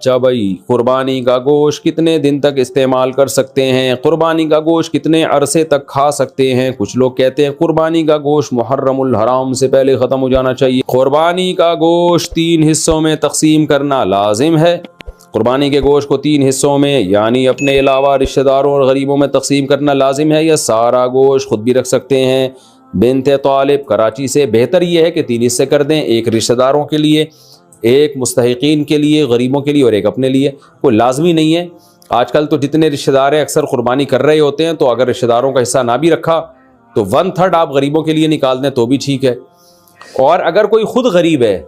اچھا بھائی، قربانی کا گوشت کتنے دن تک استعمال کر سکتے ہیں؟ قربانی کا گوشت کتنے عرصے تک کھا سکتے ہیں؟ کچھ لوگ کہتے ہیں قربانی کا گوشت محرم الحرام سے پہلے ختم ہو جانا چاہیے۔ قربانی کا گوشت 3 حصوں میں تقسیم کرنا لازم ہے۔ قربانی کے گوشت کو 3 حصوں میں یعنی اپنے علاوہ رشتہ داروں اور غریبوں میں تقسیم کرنا لازم ہے، یا سارا گوشت خود بھی رکھ سکتے ہیں؟ بنت طالب کراچی سے، بہتر یہ ہے کہ 3 حصے کر دیں، ایک رشتہ داروں کے لیے، ایک مستحقین کے لیے، غریبوں کے لیے، اور ایک اپنے لیے۔ کوئی لازمی نہیں ہے۔ آج کل تو جتنے رشتہ دار ہیں اکثر قربانی کر رہے ہوتے ہیں، تو اگر رشتہ داروں کا حصہ نہ بھی رکھا تو 1/3 آپ غریبوں کے لیے نکال دیں تو بھی ٹھیک ہے۔ اور اگر کوئی خود غریب ہے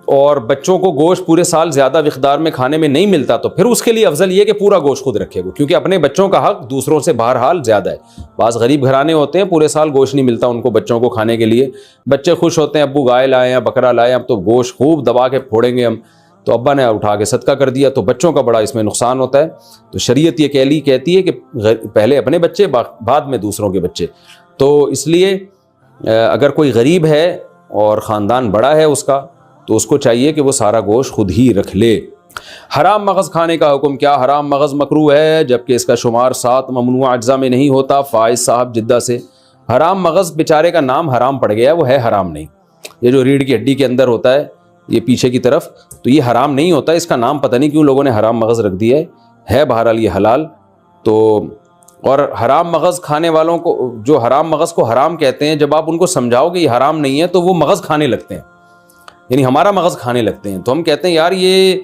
اور بچوں کو گوشت پورے سال زیادہ مقدار میں کھانے میں نہیں ملتا، تو پھر اس کے لیے افضل یہ کہ پورا گوشت خود رکھے گا، کیونکہ اپنے بچوں کا حق دوسروں سے بہرحال زیادہ ہے۔ بعض غریب گھرانے ہوتے ہیں پورے سال گوشت نہیں ملتا ان کو بچوں کو کھانے کے لیے، بچے خوش ہوتے ہیں ابو گائے لائے ہیں، بکرا لائے ہیں، اب تو گوشت خوب دبا کے پھوڑیں گے ہم، تو ابا نے اٹھا کے صدقہ کر دیا، تو بچوں کا بڑا اس میں نقصان ہوتا ہے۔ تو شریعت یہ کہتی ہے کہ پہلے اپنے بچے بعد میں دوسروں کے بچے۔ تو اس لیے اگر کوئی غریب ہے اور خاندان بڑا ہے اس کا، تو اس کو چاہیے کہ وہ سارا گوشت خود ہی رکھ لے۔ حرام مغز کھانے کا حکم کیا؟ حرام مغز مکروہ ہے جبکہ اس کا شمار 7 ممنوع اجزاء میں نہیں ہوتا۔ فائز صاحب جدہ سے۔ حرام مغز بیچارے کا نام حرام پڑ گیا ہے، وہ ہے حرام نہیں۔ یہ جو ریڑھ کی ہڈی کے اندر ہوتا ہے یہ پیچھے کی طرف، تو یہ حرام نہیں ہوتا، اس کا نام پتہ نہیں کیوں لوگوں نے حرام مغز رکھ دیا ہے بہرحال یہ حلال۔ تو اور حرام مغز کھانے والوں کو، جو حرام مغز کو حرام کہتے ہیں، جب آپ ان کو سمجھاؤ کہ یہ حرام نہیں ہے تو وہ مغز کھانے لگتے ہیں، یعنی ہمارا مغز کھانے لگتے ہیں۔ تو ہم کہتے ہیں یار یہ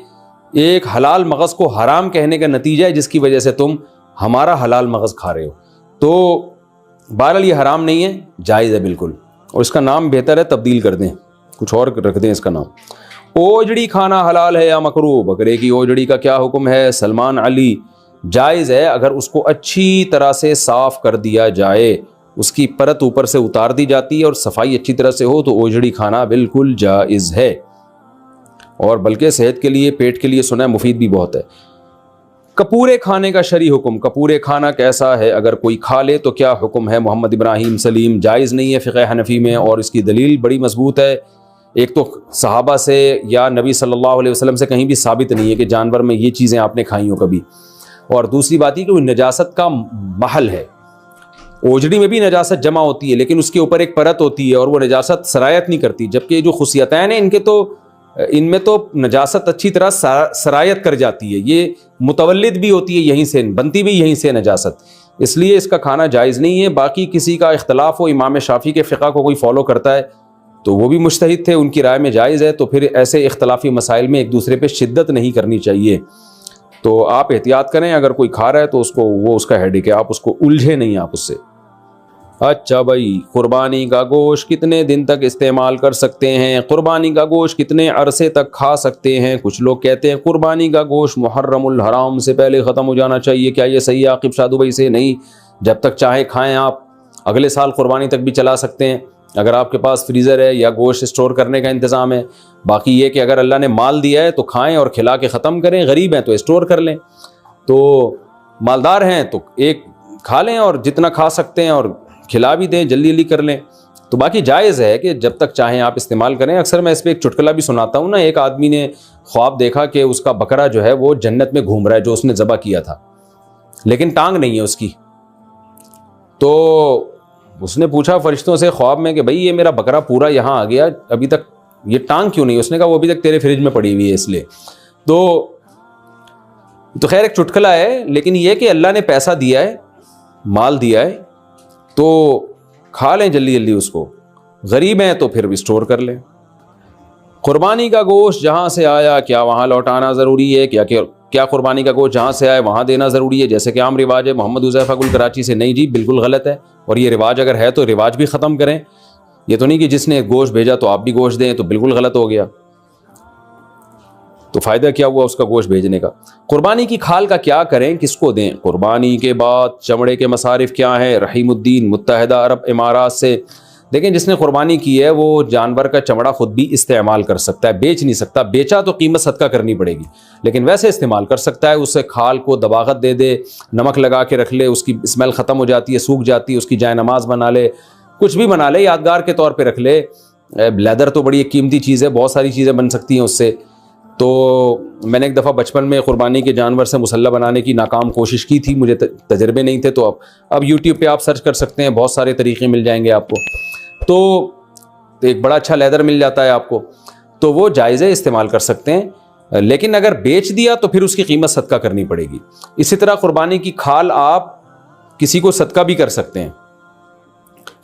ایک حلال مغز کو حرام کہنے کا نتیجہ ہے جس کی وجہ سے تم ہمارا حلال مغز کھا رہے ہو۔ تو بہرحال یہ حرام نہیں ہے، جائز ہے بالکل، اور اس کا نام بہتر ہے تبدیل کر دیں، کچھ اور رکھ دیں اس کا نام۔ اوجڑی کھانا حلال ہے یا مکروہ؟ بکرے کی اوجڑی کا کیا حکم ہے؟ سلمان علی، جائز ہے اگر اس کو اچھی طرح سے صاف کر دیا جائے، اس کی پرت اوپر سے اتار دی جاتی ہے اور صفائی اچھی طرح سے ہو تو اوجڑی کھانا بالکل جائز ہے، اور بلکہ صحت کے لیے، پیٹ کے لیے سنا ہے مفید بھی بہت ہے۔ کپورے کھانے کا شرعی حکم، کپورے کھانا کیسا ہے؟ اگر کوئی کھا لے تو کیا حکم ہے؟ محمد ابراہیم سلیم، جائز نہیں ہے فقہ حنفی میں، اور اس کی دلیل بڑی مضبوط ہے۔ ایک تو صحابہ سے یا نبی صلی اللہ علیہ وسلم سے کہیں بھی ثابت نہیں ہے کہ جانور میں یہ چیزیں آپ نے کھائی ہوں کبھی، اور دوسری بات یہ کہ وہ نجاست کا محل ہے۔ اوجڑی میں بھی نجاست جمع ہوتی ہے لیکن اس کے اوپر ایک پرت ہوتی ہے اور وہ نجاست سرایت نہیں کرتی، جبکہ جو خصیتین ہیں ان میں تو نجاست اچھی طرح سرایت کر جاتی ہے، یہ متولد بھی ہوتی ہے یہیں سے، بنتی بھی یہیں سے نجاست، اس لیے اس کا کھانا جائز نہیں ہے۔ باقی کسی کا اختلاف ہو، امام شافعی کے فقہ کو کوئی فالو کرتا ہے تو وہ بھی مجتہد تھے، ان کی رائے میں جائز ہے، تو پھر ایسے اختلافی مسائل میں ایک دوسرے پہ شدت نہیں کرنی چاہیے۔ تو آپ احتیاط کریں، اگر کوئی کھا رہا ہے تو وہ اس کا ہیڈیک ہے، آپ اس کو الجھے نہیں آپ اس سے۔ اچھا بھائی، قربانی کا گوشت کتنے دن تک استعمال کر سکتے ہیں؟ قربانی کا گوشت کتنے عرصے تک کھا سکتے ہیں؟ کچھ لوگ کہتے ہیں قربانی کا گوشت محرم الحرام سے پہلے ختم ہو جانا چاہیے، کیا یہ صحیح ہے عاقب شاہ دبئی سے؟ نہیں، جب تک چاہے کھائیں، آپ اگلے سال قربانی تک بھی چلا سکتے ہیں اگر آپ کے پاس فریزر ہے یا گوشت اسٹور کرنے کا انتظام ہے۔ باقی یہ کہ اگر اللہ نے مال دیا ہے تو کھائیں اور کھلا کے ختم کریں، غریب ہیں تو اسٹور کر لیں، تو مالدار ہیں تو ایک کھا لیں اور جتنا کھا سکتے ہیں اور کھلا بھی دیں، جلدی جلدی کر لیں۔ تو باقی جائز ہے کہ جب تک چاہیں آپ استعمال کریں۔ اکثر میں اس پہ ایک چٹکلا بھی سناتا ہوں نا، ایک آدمی نے خواب دیکھا کہ اس کا بکرا جو ہے وہ جنت میں گھوم رہا ہے جو اس نے ذبح کیا تھا، لیکن ٹانگ نہیں ہے اس کی۔ تو اس نے پوچھا فرشتوں سے خواب میں کہ بھائی یہ میرا بکرا پورا یہاں آ گیا، ابھی تک یہ ٹانگ کیوں نہیں؟ اس نے کہا وہ ابھی تک تیرے فریج میں پڑی ہوئی ہے اس لیے۔ تو خیر ایک چٹکلا ہے، لیکن یہ کہ اللہ نے پیسہ دیا ہے، مال دیا ہے، تو کھا لیں جلدی جلدی اس کو، غریب ہیں تو پھر بھی اسٹور کر لیں۔ قربانی کا گوشت جہاں سے آیا کیا وہاں لوٹانا ضروری ہے؟ کیا قربانی کا گوشت جہاں سے آئے وہاں دینا ضروری ہے جیسے کہ عام رواج ہے؟ محمد حذیفہ گل کراچی سے، نہیں جی بالکل غلط ہے، اور یہ رواج اگر ہے تو رواج بھی ختم کریں، یہ تو نہیں کہ جس نے گوشت بھیجا تو آپ بھی گوشت دیں، تو بالکل غلط ہو گیا، تو فائدہ کیا ہوا اس کا گوشت بھیجنے کا۔ قربانی کی کھال کا کیا کریں، کس کو دیں؟ قربانی کے بعد چمڑے کے مصارف کیا ہیں؟ رحیم الدین متحدہ عرب امارات سے۔ دیکھیں جس نے قربانی کی ہے وہ جانور کا چمڑا خود بھی استعمال کر سکتا ہے، بیچ نہیں سکتا، بیچا تو قیمت صدقہ کرنی پڑے گی، لیکن ویسے استعمال کر سکتا ہے۔ اسے کھال کو دباغت دے دے، نمک لگا کے رکھ لے، اس کی اسمیل ختم ہو جاتی ہے، سوکھ جاتی ہے، اس کی جائے نماز بنا لے، کچھ بھی بنا لے، یادگار کے طور پہ رکھ لے۔ لیدر تو بڑی ایک قیمتی چیز ہے، بہت ساری چیزیں بن سکتی ہیں اس سے، تو میں نے ایک دفعہ بچپن میں قربانی کے جانور سے مسلح بنانے کی ناکام کوشش کی تھی، مجھے تجربے نہیں تھے، تو اب یوٹیوب پہ آپ سرچ کر سکتے ہیں، بہت سارے طریقے مل جائیں گے آپ کو، تو ایک بڑا اچھا لیدر مل جاتا ہے آپ کو، تو وہ جائز ہے، استعمال کر سکتے ہیں، لیکن اگر بیچ دیا تو پھر اس کی قیمت صدقہ کرنی پڑے گی۔ اسی طرح قربانی کی کھال آپ کسی کو صدقہ بھی کر سکتے ہیں،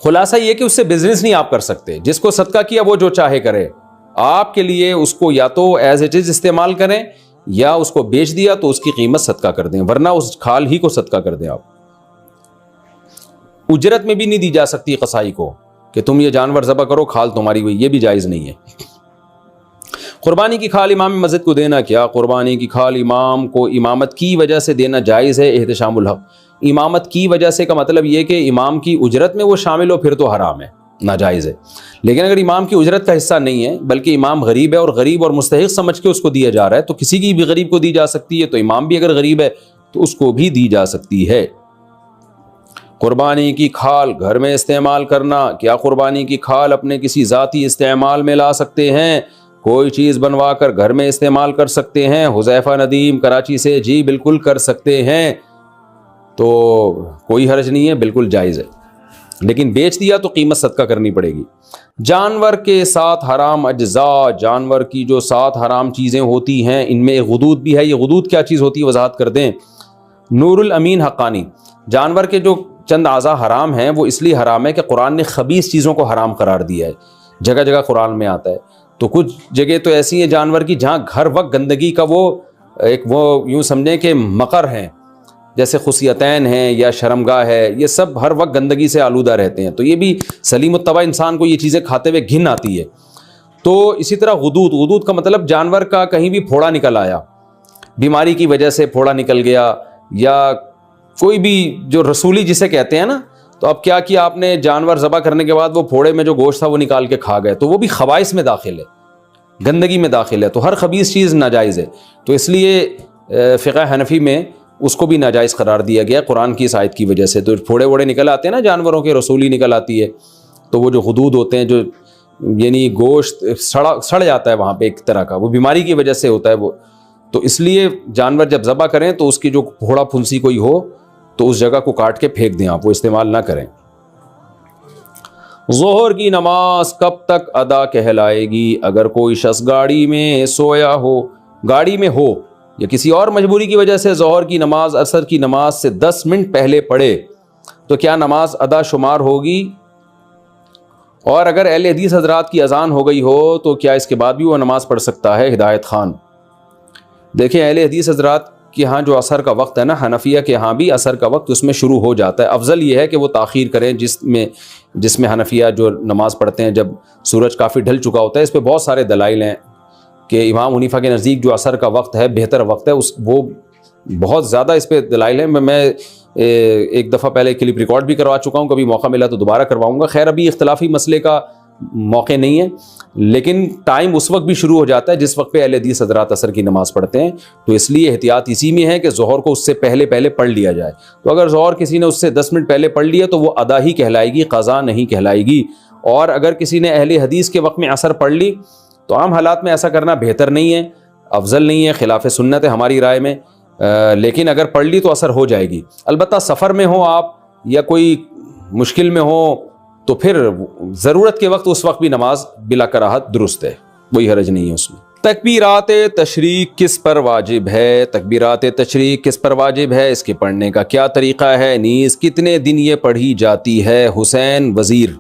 خلاصہ یہ کہ اس سے بزنس نہیں آپ کر سکتے، جس کو صدقہ کیا وہ جو چاہے کرے، آپ کے لیے اس کو یا تو ایز اٹ از استعمال کریں یا اس کو بیچ دیا تو اس کی قیمت صدقہ کر دیں، ورنہ اس کھال ہی کو صدقہ کر دیں۔ آپ اجرت میں بھی نہیں دی جا سکتی قصائی کو کہ تم یہ جانور ذبح کرو، کھال تمہاری ہوئی، یہ بھی جائز نہیں ہے۔ قربانی کی کھال امام مسجد کو دینا، کیا قربانی کی کھال امام کو امامت کی وجہ سے دینا جائز ہے؟ احتشام الحق، امامت کی وجہ سے کا مطلب یہ کہ امام کی اجرت میں وہ شامل ہو پھر تو حرام ہے، ناجائز ہے، لیکن اگر امام کی اجرت کا حصہ نہیں ہے بلکہ امام غریب ہے اور غریب اور مستحق سمجھ کے اس کو دیا جا رہا ہے تو کسی کی بھی غریب کو دی جا سکتی ہے، تو امام بھی اگر غریب ہے تو اس کو بھی دی جا سکتی ہے۔ قربانی کی کھال گھر میں استعمال کرنا، کیا قربانی کی کھال اپنے کسی ذاتی استعمال میں لا سکتے ہیں؟ کوئی چیز بنوا کر گھر میں استعمال کر سکتے ہیں؟ حذیفہ ندیم کراچی سے، جی بالکل کر سکتے ہیں، تو کوئی حرج نہیں ہے، بالکل جائز ہے، لیکن بیچ دیا تو قیمت صدقہ کرنی پڑے گی۔ جانور کے ساتھ حرام اجزاء، جانور کی جو 7 حرام چیزیں ہوتی ہیں ان میں ایک غدود بھی ہے، یہ غدود کیا چیز ہوتی ہے وضاحت کر دیں۔ نور الامین حقانی، جانور کے جو چند اعضاء حرام ہیں وہ اس لیے حرام ہے کہ قرآن نے خبیث چیزوں کو حرام قرار دیا ہے، جگہ جگہ قرآن میں آتا ہے، تو کچھ جگہ تو ایسی ہیں جانور کی جہاں ہر وقت گندگی کا وہ یوں سمجھیں کہ مقر ہیں، جیسے خصیتین ہیں یا شرمگاہ ہے، یہ سب ہر وقت گندگی سے آلودہ رہتے ہیں، تو یہ بھی سلیم الطبع انسان کو یہ چیزیں کھاتے ہوئے گھن آتی ہے۔ تو اسی طرح غدود، غدود کا مطلب جانور کا کہیں بھی پھوڑا نکل آیا، بیماری کی وجہ سے پھوڑا نکل گیا، یا کوئی بھی جو رسولی جسے کہتے ہیں نا، تو اب کیا کیا آپ نے، جانور ذبح کرنے کے بعد وہ پھوڑے میں جو گوشت تھا وہ نکال کے کھا گئے، تو وہ بھی خبائث میں داخل ہے، گندگی میں داخل ہے، تو ہر خبیث چیز ناجائز ہے، تو اس لیے فقہ حنفی میں اس کو بھی ناجائز قرار دیا گیا قرآن کی اس آیت کی وجہ سے۔ تو پھوڑے ووڑے نکل آتے ہیں نا جانوروں کے، رسولی نکل آتی ہے، تو وہ جو غدود ہوتے ہیں، جو یعنی گوشت سڑ جاتا ہے وہاں پہ ایک طرح کا، وہ بیماری کی وجہ سے ہوتا ہے وہ، تو اس لیے جانور جب ذبح کریں تو اس کی جو پھوڑا پھنسی کوئی ہو تو اس جگہ کو کاٹ کے پھینک دیں، آپ وہ استعمال نہ کریں۔ ظہر کی نماز کب تک ادا کہلائے گی؟ اگر کوئی شخص گاڑی میں سویا ہو، گاڑی میں ہو یا کسی اور مجبوری کی وجہ سے ظہر کی نماز عصر کی نماز سے 10 منٹ پہلے پڑھے تو کیا نماز ادا شمار ہوگی؟ اور اگر اہل حدیث حضرات کی اذان ہو گئی ہو تو کیا اس کے بعد بھی وہ نماز پڑھ سکتا ہے؟ ہدایت خان، دیکھیں اہل حدیث حضرات کے ہاں جو عصر کا وقت ہے نا، حنفیہ کے ہاں بھی عصر کا وقت اس میں شروع ہو جاتا ہے، افضل یہ ہے کہ وہ تاخیر کریں، جس میں حنفیہ جو نماز پڑھتے ہیں جب سورج کافی ڈھل چکا ہوتا ہے۔ اس پہ بہت سارے دلائل ہیں کہ امام حنیفہ کے نزدیک جو عصر کا وقت ہے بہتر وقت ہے، وہ بہت زیادہ اس پہ دلائل ہیں۔ میں ایک دفعہ پہلے کلپ ریکارڈ بھی کروا چکا ہوں، کبھی موقع ملا تو دوبارہ کرواؤں گا، خیر ابھی اختلافی مسئلے کا موقع نہیں ہے، لیکن ٹائم اس وقت بھی شروع ہو جاتا ہے جس وقت پہ اہل حدیث حضرات عصر کی نماز پڑھتے ہیں، تو اس لیے احتیاط اسی میں ہے کہ ظہر کو اس سے پہلے پڑھ لیا جائے۔ تو اگر ظہر کسی نے اس سے 10 منٹ پہلے پڑھ لیا تو وہ ادا ہی کہلائے گی، قضا نہیں کہلائے گی۔ اور اگر کسی نے اہل حدیث کے وقت میں عصر پڑھ لی تو عام حالات میں ایسا کرنا بہتر نہیں ہے، افضل نہیں ہے، خلاف سنت ہے ہماری رائے میں، لیکن اگر پڑھ لی تو عصر ہو جائے گی۔ البتہ سفر میں ہو آپ یا کوئی مشکل میں ہو تو پھر ضرورت کے وقت اس وقت بھی نماز بلا کراہت درست ہے، کوئی حرج نہیں ہے اس میں۔ تکبیرات تشریق کس پر واجب ہے؟ تکبیرات تشریق کس پر واجب ہے، اس کے پڑھنے کا کیا طریقہ ہے، نیز کتنے دن یہ پڑھی جاتی ہے؟ حسین وزیر،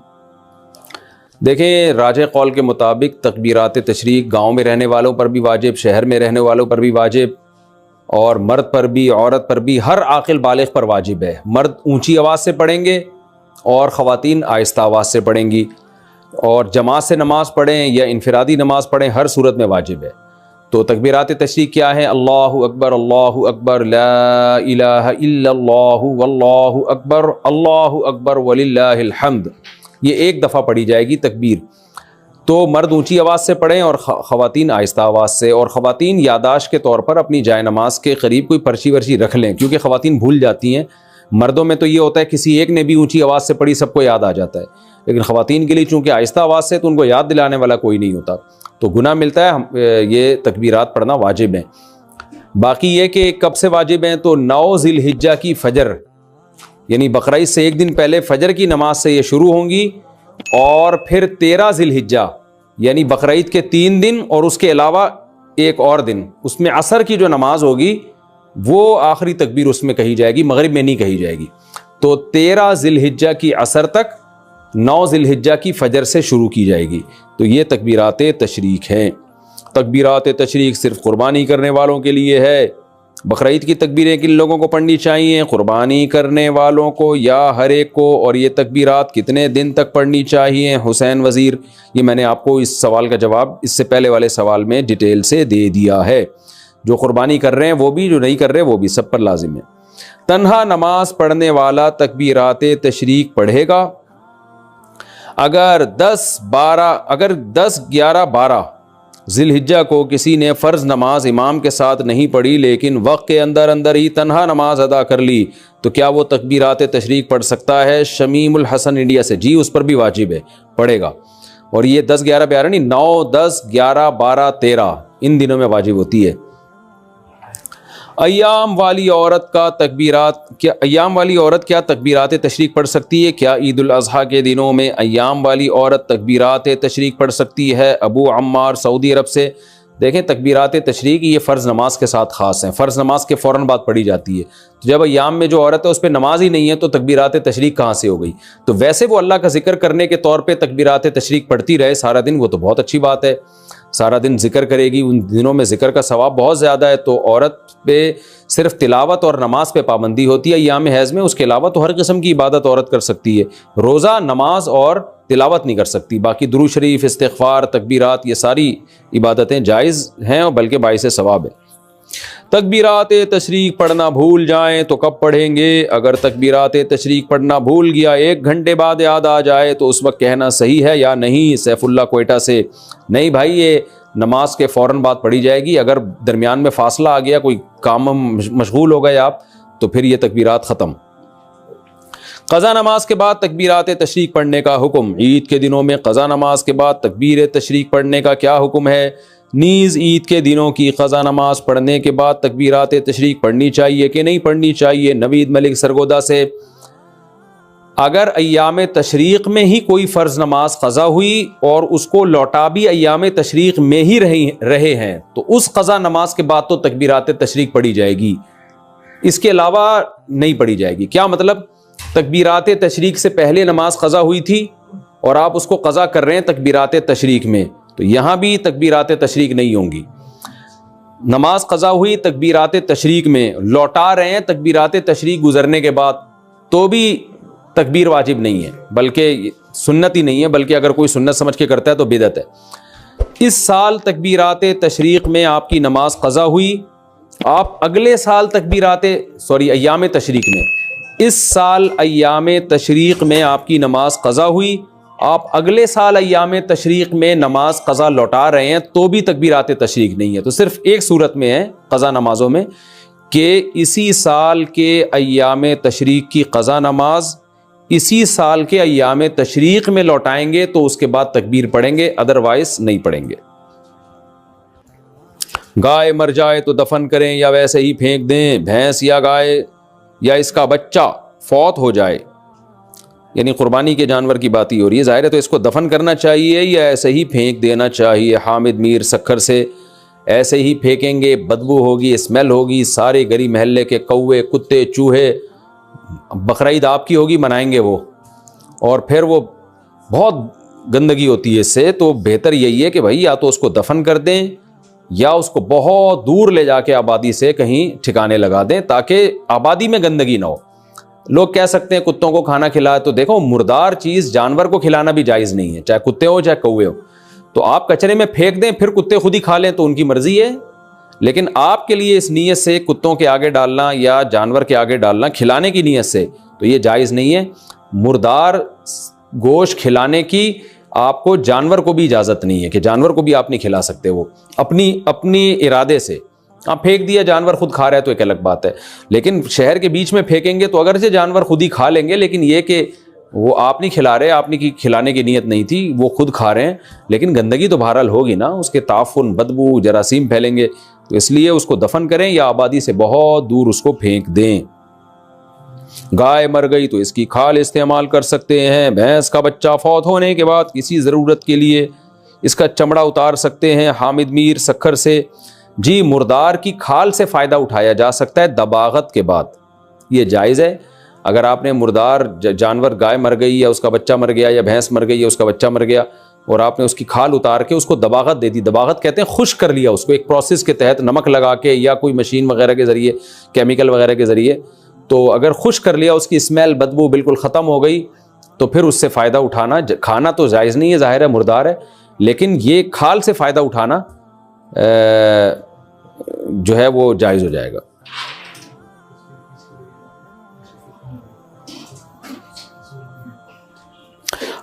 دیکھیں راجح قول کے مطابق تکبیرات تشریق گاؤں میں رہنے والوں پر بھی واجب، شہر میں رہنے والوں پر بھی واجب، اور مرد پر بھی عورت پر بھی، ہر عاقل بالغ پر واجب ہے۔ مرد اونچی آواز سے پڑھیں گے اور خواتین آہستہ آواز سے پڑھیں گی، اور جماعت سے نماز پڑھیں یا انفرادی نماز پڑھیں، ہر صورت میں واجب ہے۔ تو تکبیرات تشریق کیا ہے؟ اللہ اکبر، لا الہ الا اللہ، واللہ اکبر وللہ الحمد، یہ ایک دفعہ پڑھی جائے گی تکبیر۔ تو مرد اونچی آواز سے پڑھیں اور خواتین آہستہ آواز سے، اور خواتین یادداشت کے طور پر اپنی جائے نماز کے قریب کوئی پرچی ورچی رکھ لیں، کیونکہ خواتین بھول جاتی ہیں۔ مردوں میں تو یہ ہوتا ہے کسی ایک نے بھی اونچی آواز سے پڑھی سب کو یاد آ جاتا ہے، لیکن خواتین کے لیے چونکہ آہستہ آواز سے تو ان کو یاد دلانے والا کوئی نہیں ہوتا، تو گناہ ملتا ہے، یہ تکبیرات پڑھنا واجب ہیں۔ باقی یہ کہ کب سے واجب ہیں، تو 9 ذی الحجہ کی فجر، یعنی بقرعید سے ایک دن پہلے فجر کی نماز سے یہ شروع ہوں گی، اور پھر 13 ذی الحجہ یعنی بقرعید کے 3 دن اور اس کے علاوہ ایک اور دن، اس میں عصر کی جو نماز ہوگی وہ آخری تکبیر اس میں کہی جائے گی، مغرب میں نہیں کہی جائے گی۔ تو 13 ذی الحجہ کی عصر تک 9 ذی الحجہ کی فجر سے شروع کی جائے گی۔ تو یہ تکبیرات تشریق ہیں۔ تکبیرات تشریق صرف قربانی کرنے والوں کے لیے ہے۔ بقرعید کی تکبیریں کن لوگوں کو پڑھنی چاہیے؟ قربانی کرنے والوں کو یا ہر ایک کو؟ اور یہ تکبیرات کتنے دن تک پڑھنی چاہیے؟ حسین وزیر، یہ میں نے آپ کو اس سوال کا جواب اس سے پہلے والے سوال میں ڈیٹیل سے دے دیا ہے۔ جو قربانی کر رہے ہیں وہ بھی، جو نہیں کر رہے وہ بھی، سب پر لازم ہے۔ تنہا نماز پڑھنے والا تکبیرات تشریق پڑھے گا اگر 10، 11، 12 ذی الحجہ کو کسی نے فرض نماز امام کے ساتھ نہیں پڑھی لیکن وقت کے اندر اندر ہی تنہا نماز ادا کر لی، تو کیا وہ تکبیرات تشریق پڑھ سکتا ہے؟ شمیم الحسن انڈیا سے، جی اس پر بھی واجب ہے، پڑھے گا۔ اور یہ 10، 11، 12 نہیں، 9، 10، 11، 12، 13 ان دنوں میں واجب ہوتی ہے۔ ایام والی عورت کیا تکبیرات تشریق پڑھ سکتی ہے؟ کیا عید الاضحیٰ کے دنوں میں ایام والی عورت تکبیرات تشریق پڑھ سکتی ہے؟ ابو عمار سعودی عرب سے۔ دیکھیں تکبیرات تشریق یہ فرض نماز کے ساتھ خاص ہیں، فرض نماز کے فوراً بعد پڑھی جاتی ہے۔ تو جب ایام میں جو عورت ہے اس پہ نماز ہی نہیں ہے تو تکبیرات تشریق کہاں سے ہو گئی؟ تو ویسے وہ اللہ کا ذکر کرنے کے طور پہ تکبیرات تشریق پڑھتی رہے سارا دن، وہ تو بہت اچھی بات ہے، سارا دن ذکر کرے گی، ان دنوں میں ذکر کا ثواب بہت زیادہ ہے۔ تو عورت پہ صرف تلاوت اور نماز پہ پابندی ہوتی ہے ایام حیض میں، اس کے علاوہ تو ہر قسم کی عبادت عورت کر سکتی ہے، روزہ، نماز اور تلاوت نہیں کر سکتی۔ باقی درود شریف، استغفار، تکبیرات، یہ ساری عبادتیں جائز ہیں اور بلکہ باعث ثواب ہے۔ تکبیرات تشریق پڑھنا بھول جائیں تو کب پڑھیں گے؟ اگر تکبیرات تشریق پڑھنا بھول گیا 1 گھنٹے بعد یاد آ جائے تو اس وقت کہنا صحیح ہے یا نہیں؟ سیف اللہ کوئٹہ سے۔ نہیں بھائی، یہ نماز کے فوراً بعد پڑھی جائے گی۔ اگر درمیان میں فاصلہ آ گیا، کوئی کام مشغول ہو گئے آپ، تو پھر یہ تکبیرات ختم۔ قضا نماز کے بعد تکبیرات تشریق پڑھنے کا حکم۔ عید کے دنوں میں قضا نماز کے بعد تکبیر تشریق پڑھنے کا کیا حکم ہے؟ نیز عید کے دنوں کی قضا نماز پڑھنے کے بعد تکبیرات تشریق پڑھنی چاہیے کہ نہیں پڑھنی چاہیے؟ نوید ملک سرگودا سے۔ اگر ایام تشریق میں ہی کوئی فرض نماز قضا ہوئی اور اس کو لوٹا بھی ایام تشریق میں ہی رہے ہیں تو اس قضا نماز کے بعد تو تکبیرات تشریق پڑھی جائے گی، اس کے علاوہ نہیں پڑھی جائے گی۔ کیا مطلب؟ تکبیرات تشریق سے پہلے نماز قضا ہوئی تھی اور آپ اس کو قضا کر رہے ہیں تکبیرات تشریق میں، تو یہاں بھی تکبیرات تشریق نہیں ہوں گی۔ نماز قضا ہوئی تکبیرات تشریق میں، لوٹا رہے ہیں تکبیرات تشریق گزرنے کے بعد، تو بھی تکبیر واجب نہیں ہے، بلکہ سنت ہی نہیں ہے، بلکہ اگر کوئی سنت سمجھ کے کرتا ہے تو بدعت ہے۔ اس سال تکبیرات تشریق میں آپ کی نماز قضا ہوئی، آپ اگلے سال ایام تشریق میں، اس سال ایام تشریق میں آپ کی نماز قضا ہوئی، آپ اگلے سال ایام تشریق میں نماز قضا لوٹا رہے ہیں تو بھی تکبیرات تشریق نہیں ہے۔ تو صرف ایک صورت میں ہے قضا نمازوں میں کہ اسی سال کے ایام تشریق کی قضا نماز اسی سال کے ایام تشریق میں لوٹائیں گے تو اس کے بعد تکبیر پڑھیں گے، ادروائز نہیں پڑھیں گے۔ گائے مر جائے تو دفن کریں یا ویسے ہی پھینک دیں؟ بھینس یا گائے یا اس کا بچہ فوت ہو جائے، یعنی قربانی کے جانور کی بات ہی ہو رہی ہے، ظاہر ہے تو اس کو دفن کرنا چاہیے یا ایسے ہی پھینک دینا چاہیے؟ حامد میر سکھر سے۔ ایسے ہی پھینکیں گے، بدبو ہوگی، اسمیل ہوگی، سارے گلی محلے کے کوے، کتے، چوہے، بقرعید آپ کی ہوگی، منائیں گے وہ، اور پھر وہ بہت گندگی ہوتی ہے اس سے۔ تو بہتر یہی ہے کہ بھائی یا تو اس کو دفن کر دیں یا اس کو بہت دور لے جا کے آبادی سے کہیں ٹھکانے لگا دیں تاکہ آبادی میں گندگی نہ ہو۔ لوگ کہہ سکتے ہیں کتوں کو کھانا کھلائے، تو دیکھو مردار چیز جانور کو کھلانا بھی جائز نہیں ہے، چاہے کتے ہو چاہے کوے ہو۔ تو آپ کچرے میں پھینک دیں، پھر کتے خود ہی کھا لیں تو ان کی مرضی ہے، لیکن آپ کے لیے اس نیت سے کتوں کے آگے ڈالنا یا جانور کے آگے ڈالنا کھلانے کی نیت سے تو یہ جائز نہیں ہے۔ مردار گوشت کھلانے کی آپ کو جانور کو بھی اجازت نہیں ہے کہ جانور کو بھی آپ نہیں کھلا سکتے، وہ اپنی ارادے سے آپ پھینک دیا، جانور خود کھا رہا ہے تو ایک الگ بات ہے، لیکن شہر کے بیچ میں پھینکیں گے تو اگرچہ جانور خود ہی کھا لیں گے، لیکن یہ کہ وہ آپ نہیں کھلا رہے, آپ نے کھلانے کی نیت نہیں تھی, وہ خود کھا رہے ہیں, لیکن گندگی تو بہرحال ہوگی نا, اس کے تعفن, بدبو, جراثیم پھیلیں گے, تو اس لیے اس کو دفن کریں یا آبادی سے بہت دور اس کو پھینک دیں. گائے مر گئی تو اس کی کھال استعمال کر سکتے ہیں. بھینس کا بچہ فوت ہونے کے بعد کسی ضرورت کے لیے اس کا چمڑا اتار سکتے ہیں. حامد میر سکھر سے. جی, مردار کی کھال سے فائدہ اٹھایا جا سکتا ہے دباغت کے بعد, یہ جائز ہے. اگر آپ نے مردار جانور, گائے مر گئی یا اس کا بچہ مر گیا, یا بھینس مر گئی یا اس کا بچہ مر گیا, اور آپ نے اس کی کھال اتار کے اس کو دباغت دے دی, دباغت کہتے ہیں خشک کر لیا اس کو ایک پروسیس کے تحت, نمک لگا کے یا کوئی مشین وغیرہ کے ذریعے, کیمیکل وغیرہ کے ذریعے, تو اگر خشک کر لیا, اس کی اسمیل, بدبو بالکل ختم ہو گئی, تو پھر اس سے فائدہ اٹھانا, کھانا تو جائز نہیں ہے, ظاہر ہے مردار ہے, لیکن یہ کھال سے فائدہ اٹھانا جو ہے وہ جائز ہو جائے گا.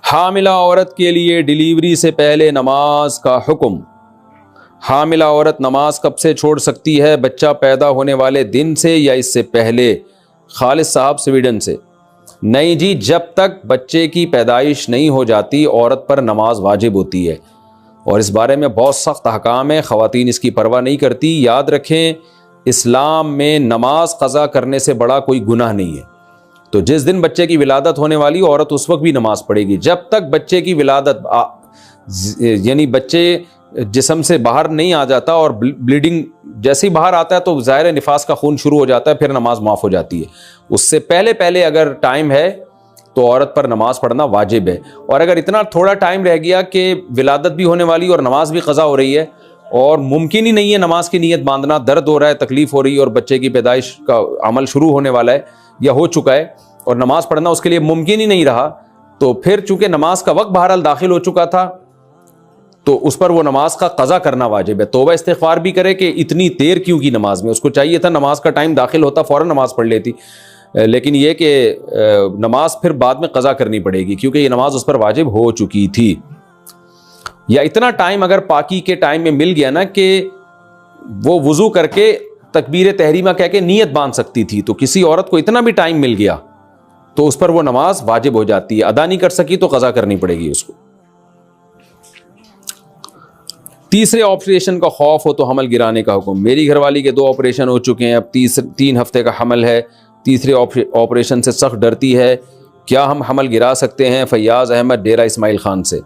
حاملہ عورت کے لیے ڈیلیوری سے پہلے نماز کا حکم. حاملہ عورت نماز کب سے چھوڑ سکتی ہے؟ بچہ پیدا ہونے والے دن سے یا اس سے پہلے؟ خالد صاحب سویڈن سے. نہیں جی, جب تک بچے کی پیدائش نہیں ہو جاتی عورت پر نماز واجب ہوتی ہے, اور اس بارے میں بہت سخت احکام ہیں, خواتین اس کی پرواہ نہیں کرتی. یاد رکھیں, اسلام میں نماز قضا کرنے سے بڑا کوئی گناہ نہیں ہے. تو جس دن بچے کی ولادت ہونے والی عورت اس وقت بھی نماز پڑھے گی, جب تک بچے کی ولادت یعنی بچے جسم سے باہر نہیں آ جاتا, اور بلیڈنگ جیسے ہی باہر آتا ہے تو ظاہر نفاس کا خون شروع ہو جاتا ہے, پھر نماز معاف ہو جاتی ہے. اس سے پہلے اگر ٹائم ہے تو عورت پر نماز پڑھنا واجب ہے. اور اگر اتنا تھوڑا ٹائم رہ گیا کہ ولادت بھی ہونے والی اور نماز بھی قضا ہو رہی ہے, اور ممکن ہی نہیں ہے نماز کی نیت باندھنا, درد ہو رہا ہے, تکلیف ہو رہی ہے, اور بچے کی پیدائش کا عمل شروع ہونے والا ہے یا ہو چکا ہے, اور نماز پڑھنا اس کے لیے ممکن ہی نہیں رہا, تو پھر چونکہ نماز کا وقت بہرحال داخل ہو چکا تھا, تو اس پر وہ نماز کا قضا کرنا واجب ہے. توبہ استغفار بھی کرے کہ اتنی دیر کیوں کی نماز میں, اس کو چاہیے تھا نماز کا ٹائم داخل ہوتا فوراً نماز پڑھ لیتی, لیکن یہ کہ نماز پھر بعد میں قضا کرنی پڑے گی کیونکہ یہ نماز اس پر واجب ہو چکی تھی. یا اتنا ٹائم اگر پاکی کے ٹائم میں مل گیا نا کہ وہ وضو کر کے تکبیر تحریمہ کہہ کے نیت باندھ سکتی تھی, تو کسی عورت کو اتنا بھی ٹائم مل گیا تو اس پر وہ نماز واجب ہو جاتی ہے. ادا نہیں کر سکی تو قضا کرنی پڑے گی اس کو. تیسرے آپریشن کا خوف ہو تو حمل گرانے کا حکم. میری گھر والی کے 2 آپریشن ہو چکے ہیں, اب 3 ہفتے کا حمل ہے, تیسرے آپریشن سے سخت ڈرتی ہے, کیا ہم حمل گرا سکتے ہیں؟ فیاض احمد ڈیرہ اسماعیل خان سے.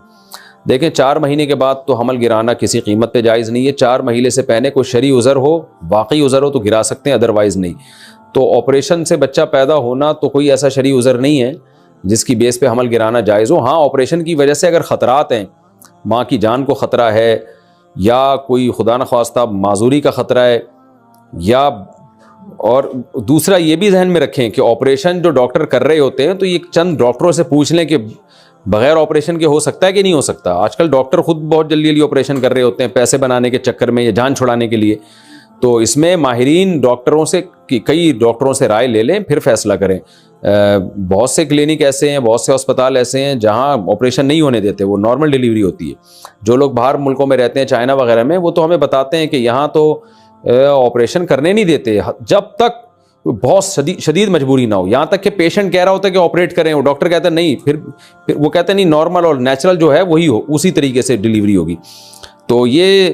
دیکھیں 4 مہینے کے بعد تو حمل گرانا کسی قیمت پہ جائز نہیں ہے. 4 مہینے سے پہلے کوئی شرعی عذر ہو, واقعی عذر ہو تو گرا سکتے ہیں, ادروائز نہیں. تو آپریشن سے بچہ پیدا ہونا تو کوئی ایسا شرعی عذر نہیں ہے جس کی بیس پہ حمل گرانا جائز ہو. ہاں, آپریشن کی وجہ سے اگر خطرات ہیں, ماں کی جان کو خطرہ ہے, یا کوئی خدا نخواستہ معذوری کا خطرہ ہے, یا اور دوسرا یہ بھی ذہن میں رکھیں کہ آپریشن جو ڈاکٹر کر رہے ہوتے ہیں تو یہ چند ڈاکٹروں سے پوچھ لیں کہ بغیر آپریشن کے ہو سکتا ہے کہ نہیں ہو سکتا. آج کل ڈاکٹر خود بہت جلدی آپریشن کر رہے ہوتے ہیں پیسے بنانے کے چکر میں یا جان چھڑانے کے لیے. تو اس میں ماہرین ڈاکٹروں سے, کئی ڈاکٹروں سے رائے لے لیں پھر فیصلہ کریں. بہت سے کلینک ایسے ہیں, بہت سے اسپتال ایسے ہیں جہاں آپریشن نہیں ہونے دیتے, وہ نارمل ڈیلیوری ہوتی ہے. جو لوگ باہر ملکوں میں رہتے ہیں, چائنا وغیرہ میں, وہ تو ہمیں بتاتے ہیں کہ یہاں تو آپریشن کرنے نہیں دیتے جب تک بہت شدید مجبوری نہ ہو. یہاں تک کہ پیشنٹ کہہ رہا ہوتا ہے کہ آپریٹ کریں, وہ ڈاکٹر کہتا ہے نہیں, پھر وہ کہتے ہیں نہیں, نارمل اور نیچرل جو ہے وہی ہو, اسی طریقے سے ڈیلیوری ہوگی. تو یہ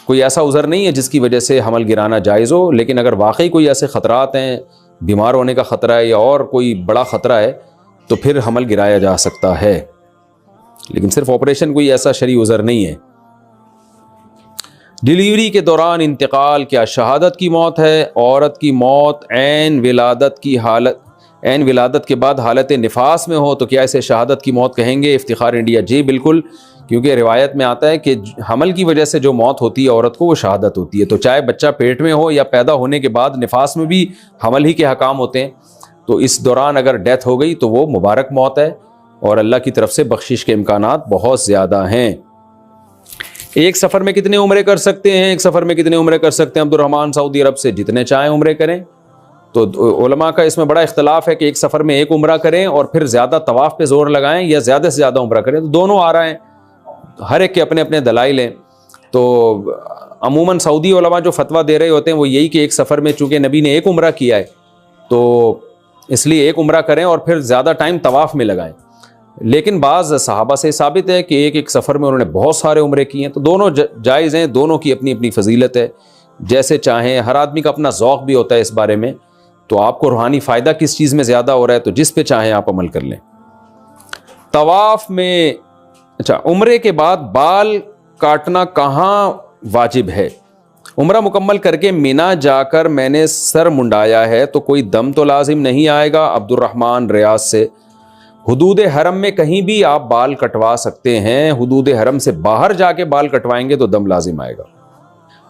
کوئی ایسا عذر نہیں ہے جس کی وجہ سے حمل گرانا جائز ہو. لیکن اگر واقعی کوئی ایسے خطرات ہیں, بیمار ہونے کا خطرہ ہے یا اور کوئی بڑا خطرہ ہے, تو پھر حمل گرایا جا سکتا ہے. لیکن صرف آپریشن کوئی ایسا شرعی عذر نہیں ہے. ڈیلیوری کے دوران انتقال کیا شہادت کی موت ہے؟ عورت کی موت عین ولادت کے بعد حالت نفاس میں ہو تو کیا اسے شہادت کی موت کہیں گے؟ افتخار انڈیا. جی بالکل, کیونکہ روایت میں آتا ہے کہ حمل کی وجہ سے جو موت ہوتی ہے عورت کو وہ شہادت ہوتی ہے. تو چاہے بچہ پیٹ میں ہو یا پیدا ہونے کے بعد نفاس میں بھی حمل ہی کے حکام ہوتے ہیں, تو اس دوران اگر ڈیتھ ہو گئی تو وہ مبارک موت ہے, اور اللہ کی طرف سے بخشش کے امکانات بہت زیادہ ہیں. ایک سفر میں کتنے عمرے کر سکتے ہیں؟ ایک سفر میں کتنے عمرے کر سکتے ہیں؟ عبد الرحمان سعودی عرب سے. جتنے چاہیں عمرے کریں. تو علماء کا اس میں بڑا اختلاف ہے کہ ایک سفر میں ایک عمرہ کریں اور پھر زیادہ طواف پہ زور لگائیں, یا زیادہ سے زیادہ عمرہ کریں. تو دونوں آ رہے ہیں, ہر ایک کے اپنے اپنے دلائل ہیں. تو عموماً سعودی علماء جو فتویٰ دے رہے ہوتے ہیں وہ یہی کہ ایک سفر میں چونکہ نبی نے ایک عمرہ کیا ہے تو اس لیے ایک عمرہ کریں اور پھر زیادہ ٹائم طواف میں لگائیں. لیکن بعض صحابہ سے ثابت ہے کہ ایک سفر میں انہوں نے بہت سارے عمرے کیے ہیں، تو دونوں جائز ہیں، دونوں کی اپنی اپنی فضیلت ہے، جیسے چاہیں۔ ہر آدمی کا اپنا ذوق بھی ہوتا ہے اس بارے میں، تو آپ کو روحانی فائدہ کس چیز میں زیادہ ہو رہا ہے تو جس پہ چاہیں آپ عمل کر لیں۔ طواف میں عمرے کے بعد بال کاٹنا کہاں واجب ہے؟ عمرہ مکمل کر کے مینا جا کر میں نے سر منڈایا ہے تو کوئی دم تو لازم نہیں آئے گا؟ عبد الرحمن ریاض سے۔ حدود حرم میں کہیں بھی آپ بال کٹوا سکتے ہیں، حدود حرم سے باہر جا کے بال کٹوائیں گے تو دم لازم آئے گا۔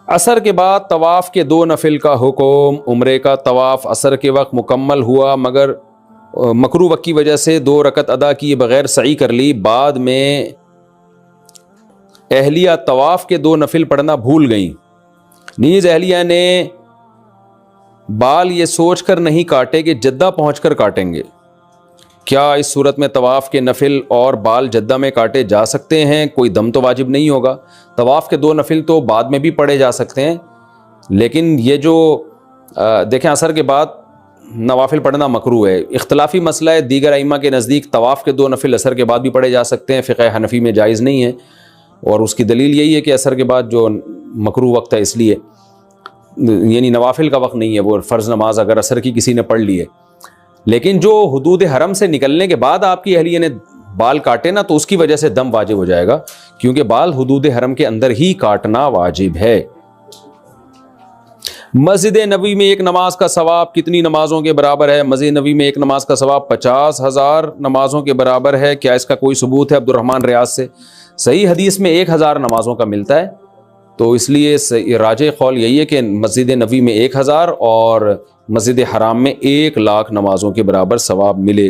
عصر کے بعد طواف کے 2 نفل کا حکم۔ عمرے کا طواف عصر کے وقت مکمل ہوا مگر مکروہ وقت کی وجہ سے 2 رکعت ادا کیے بغیر سعی کر لی، بعد میں اہلیہ طواف کے 2 نفل پڑھنا بھول گئیں۔ نیز اہلیہ نے بال یہ سوچ کر نہیں کاٹے کہ جدہ پہنچ کر کاٹیں گے، کیا اس صورت میں طواف کے نفل اور بال جدہ میں کاٹے جا سکتے ہیں؟ کوئی دم تو واجب نہیں ہوگا۔ طواف کے 2 نفل تو بعد میں بھی پڑھے جا سکتے ہیں، لیکن یہ جو دیکھیں عصر کے بعد نوافل پڑھنا مکروہ ہے، اختلافی مسئلہ ہے۔ دیگر ائمہ کے نزدیک طواف کے 2 نفل عصر کے بعد بھی پڑھے جا سکتے ہیں، فقہ حنفی میں جائز نہیں ہے، اور اس کی دلیل یہی ہے کہ عصر کے بعد جو مکروہ وقت ہے اس لیے، یعنی نوافل کا وقت نہیں ہے، وہ فرض نماز اگر عصر کی کسی نے پڑھ لی ہے۔ لیکن جو حدود حرم سے نکلنے کے بعد آپ کی اہلیہ نے بال کاٹے نا تو اس کی وجہ سے دم واجب ہو جائے گا، کیونکہ بال حدود حرم کے اندر ہی کاٹنا واجب ہے۔ مسجد نبوی میں ایک نماز کا ثواب کتنی نمازوں کے برابر ہے؟ مسجد نبوی میں ایک نماز کا ثواب 50,000 نمازوں کے برابر ہے۔ کیا اس کا کوئی ثبوت ہے؟ عبد الرحمن ریاض سے۔ صحیح حدیث میں 1000 نمازوں کا ملتا ہے، تو اس لیے راجح قول یہی ہے کہ مسجد نبوی میں 1000 اور مسجد حرام میں 1,00,000 نمازوں کے برابر ثواب ملے۔